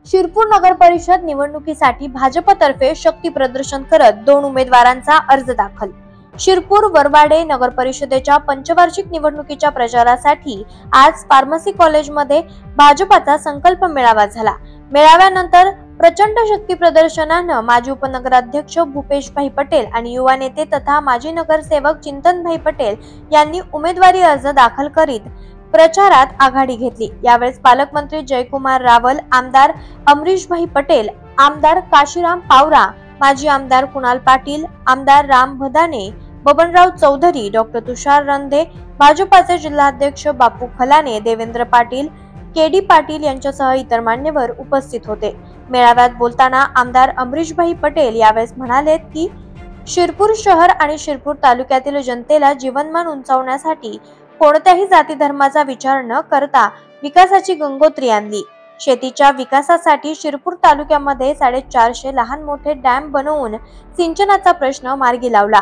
शिरपूर नगर परिषद निवडणुकीसाठी भाजपतर्फे शक्ती प्रदर्शन करत 2 उमेदवारांचा अर्ज दाखल। शिरपूर वरवाडे नगर परिषदेच्या पंचवार्षिक निवडणुकीच्या प्रचारासाठी आज फार्मसी कॉलेजमध्ये भाजपचा संकल्प मेळावा झाला। मेळाव्यानंतर प्रचंड शक्ती प्रदर्शनानं माजी उपनगराध्यक्ष भूपेशभाई पटेल आणि युवा नेते तथा माजी नगरसेवक चिंतनभाई पटेल यांनी उमेदवारी अर्ज दाखल करीत प्रचारात आघाडी घेतली। यावेळेस पालकमंत्री जयकुमार रावल, आमदार अमरीशभाई पटेल, आमदार काशीराम पावरा, माजी आमदार कुणाल पाटील, आमदार राम भदाने, बबनराव चौधरी, डॉक्टर तुषार रंधे, भाजपाचे जिल्हाध्यक्ष बापू खलाने, देवेंद्र पाटील, केडी पाटील यांच्यासह इतर मान्यवर उपस्थित होते। मेळाव्यात बोलताना आमदार अमरीशभाई पटेल यावेळेस म्हणाले की शिरपूर शहर आणि शिरपूर तालुक्यातील जनतेला जीवनमान उंचावण्यासाठी कोणत्याही जाती धर्माचा विचार न करता विकासाची गंगोत्री आणली। शेतीच्या विकासासाठी शिरपूर तालुक्यामध्ये 450 लहान मोठे डॅम बनवून सिंचनाचा प्रश्न मार्गी लावला।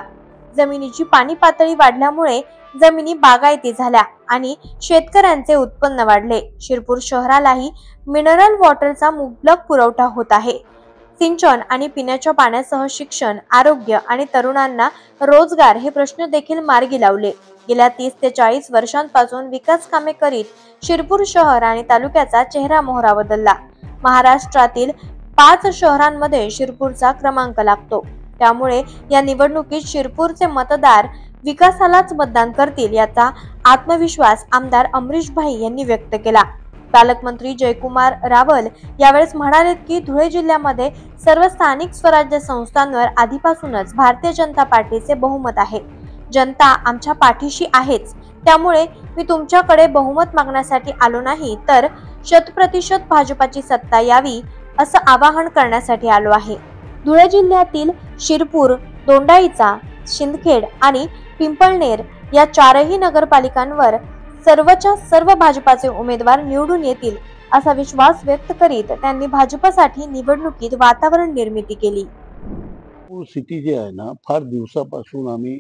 जमिनीची पाणी पातळी वाढल्यामुळे जमिनी बागायती झाल्या आणि शेतकऱ्यांचे उत्पन्न वाढले। शिरपूर शहरालाही मिनरल वॉटरचा मुबलक पुरवठा होत आहे। सिंचन आणि पिण्याच्या पाण्यासह शिक्षण, आरोग्य आणि तरुणांना रोजगार हे प्रश्न देखील मार्गी लावले। गेल्या 30 ते 40 वर्षांपासून विकास कामे करीत शिरपूर शहर आणि तालुक्याचा चेहरा मोहरा बदलला। महाराष्ट्रातील 5 शहरांमध्ये शिरपूरचा क्रमांक लागतो। त्यामुळे या निवडणुकीत शिरपूरचे मतदार विकासालाच मतदान करतील याचा आत्मविश्वास आमदार अमरीशभाई यांनी व्यक्त केला। पालकमंत्री जयकुमार रावल यावेळेस म्हणाले की धुळे जिल्ह्यामध्ये सर्व स्थानिक स्वराज्य संस्थांवर आधीपासूनच भारतीय जनता पार्टीचे बहुमत आहे। जनता आमच्या पाठीशी आहेच, त्यामुळे मी तुमच्याकडे बहुमत मागण्यासाठी आलो नाही तर 100% भाजपाची सत्ता यावी असं आवाहन करण्यासाठी आलो आहे। धुळे जिल्ह्यातील शिरपूर, दोंडाईचा, शिंदखेड आणि पिंपळनेर या 4ही नगरपालिकांवर सर्वच्या सर्व भाजपाचे उमेदवार निवडून येतील असा विश्वास व्यक्त करीत त्यांनी भाजपसाठी निवडणुकीत वातावरण निर्मिती केली। सिटी जे आहे ना, फार दिवसापासून आम्ही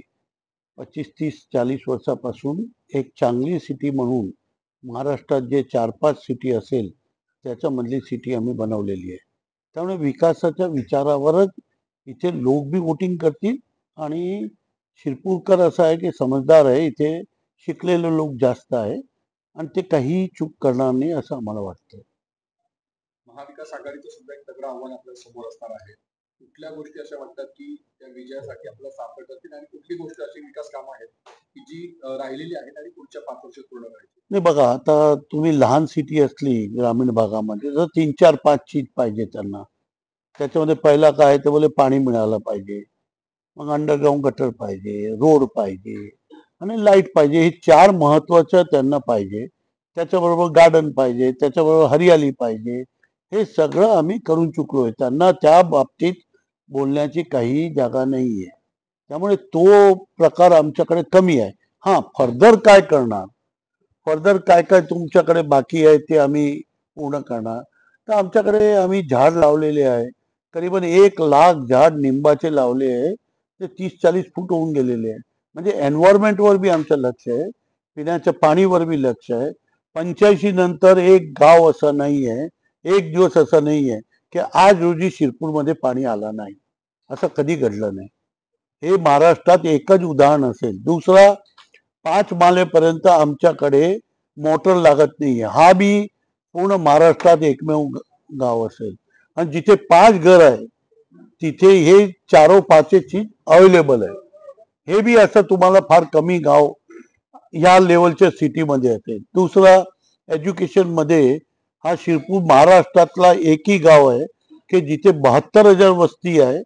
25, 30, 40 वर्षापासून एक चांगली सिटी म्हणून महाराष्ट्रात जे 4-5 सिटी असेल त्याच्यामधली सिटी आम्ही बनवलेली आहे। त्यामुळे विकासाच्या विचारावरच इथे लोक बी वोटिंग करतील आणि शिरपूरकर असं आहे की समजदार आहे, इथे शिकलेले लोक जास्त आहे आणि ते काही चूक करणार नाही असं आम्हाला वाटतं। महाविकास आघाडीचं सुद्धा एक तगडं आव्हान आपल्या समोर असणार आहे। कुठल्या गोष्टी अशा वाटतात की त्या विजयासाठी आपल्याला सापडत असतील आणि कुठली गोष्ट अशी विकास कामं आहेत की जी राहिलेली आहेत आणि पुढच्या 5 वर्षात पूर्ण करायची? नाही बघा, आता तुम्ही लहान सिटी असली ग्रामीण भागामध्ये जर 3, 4, 5 चीज पाहिजे त्यांना, त्याच्यामध्ये पहिला काय ते बोले पाणी मिळालं पाहिजे, मग अंडरग्राऊंड गटर पाहिजे, रोड पाहिजे आणि लाईट पाहिजे। हे 4 महत्वाचं त्यांना पाहिजे। त्याच्याबरोबर गार्डन पाहिजे, त्याच्याबरोबर हरियाली पाहिजे। हे सगळं आम्ही करून चुकलोय, त्यांना त्या बाबतीत बोलण्याची काही जागा नाहीये। त्यामुळे तो प्रकार आमच्याकडे कमी आहे। हा, फर्दर काय करणार, फर्दर काय काय तुमच्याकडे बाकी आहे ते आम्ही पूर्ण करणार। तर आमच्याकडे आम्ही झाड लावलेले आहे, करीबन 1 लाख झाड निंबाचे लावले आहे, ते 30-40 फूट होऊन गेलेले आहे। म्हणजे एन्व्हायरमेंटवर बी आमचं लक्ष आहे, पिण्याच्या पाणीवर बी लक्ष आहे। 85 नंतर एक गाव असं नाही आहे, एक दिवस असा नाही आहे की आज रोजी शिरपूरमध्ये पाणी आलं नाही, असं कधी घडलं नाही। हे महाराष्ट्रात एकच उदाहरण असेल। दुसरा, 5 मालेपर्यंत आमच्याकडे मोटर लागत नाहीये, हा बी पूर्ण महाराष्ट्रात एकमेव गाव असेल। आणि जिथे 5 घर आहे तिथे हे 4-5 चीज अवेलेबल आहे। हे बी असं तुम्हाला फार कमी गाव या लेवलच्या सिटीमध्ये असेल। दुसरा, एज्युकेशन मध्ये हा शिरपूर महाराष्ट्रातला एकही गाव आहे की जिथे 72,000 वस्ती आहे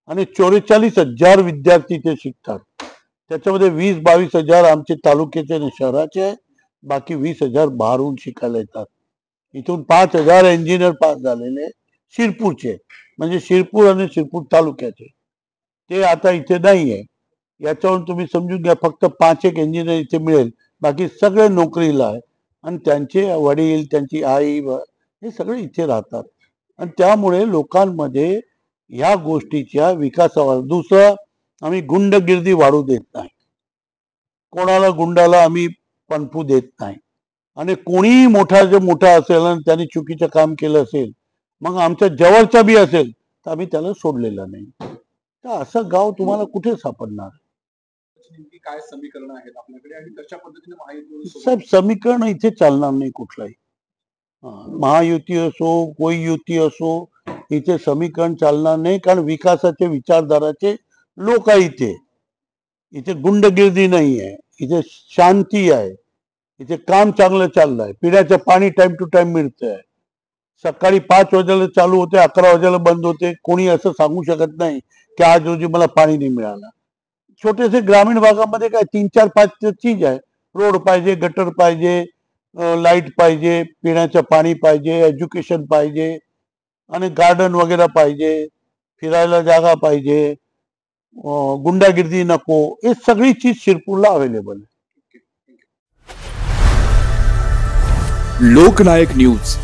आणि 44,000 विद्यार्थी ते शिकतात। त्याच्यामध्ये 20-22 हजार आमचे तालुक्याचे आणि शहराचे आहे, बाकी 20,000 बाहेरून शिकायला येतात। इथून 5,000 इंजिनियर पास झालेले शिरपूरचे, म्हणजे शिरपूर आणि शिरपूर तालुक्याचे, ते आता इथे नाही आहे। याच्यावरून तुम्ही समजून घ्या, फक्त 5-1 इंजिनियर इथे मिळेल, बाकी सगळे नोकरीला आहे आणि त्यांचे वडील, त्यांची आई हे सगळे इथे राहतात। आणि त्यामुळे लोकांमध्ये ह्या गोष्टीच्या विकासावर। दुसरं, आम्ही गुंडगिर्दी वाढू देत नाही, कोणाला गुंडाला आम्ही पणफू देत नाही। आणि कोणीही मोठा असेल आणि त्यांनी चुकीचं काम केलं असेल मग आमच्या जवळचा बी असेल तर आम्ही त्याला सोडलेलं नाही. तर असं गाव तुम्हाला कुठे सापडणार? नेमकी काय समीकरण आहेत आपल्याकडे आणि कशा पद्धतीने महायुतीवर साहेब समीकरण इथे चालणार नाही कुठलाही. महायुती असो कोई युती असो इथे समीकरण चालणार नाही, कारण विकासाचे विचारधाराचे लोक आहे इथे. इथे गुंडगिर्दी नाही आहे, इथे शांती आहे, इथे काम चांगलं चाललंय, पिण्याचं पाणी टाइम टू टाइम मिळतंय. सकाळी 5 वाजेला चालू होते, 11 वाजेला बंद होते. कोणी असं सांगू शकत नाही की आज रोजी मला पाणी नाही मिळालं. छोटेसे ग्रामीण भागामध्ये काय 3-4-5 चीज आहे. रोड पाहिजे, गटर पाहिजे, लाईट पाहिजे, पिण्याचं पाणी पाहिजे, एज्युकेशन पाहिजे आणि गार्डन वगैरे पाहिजे, फिरायला जागा पाहिजे, गुंडागिर्दी नको. हे सगळी चीज शिरपूरला अवेलेबल आहे. लोकनायक न्यूज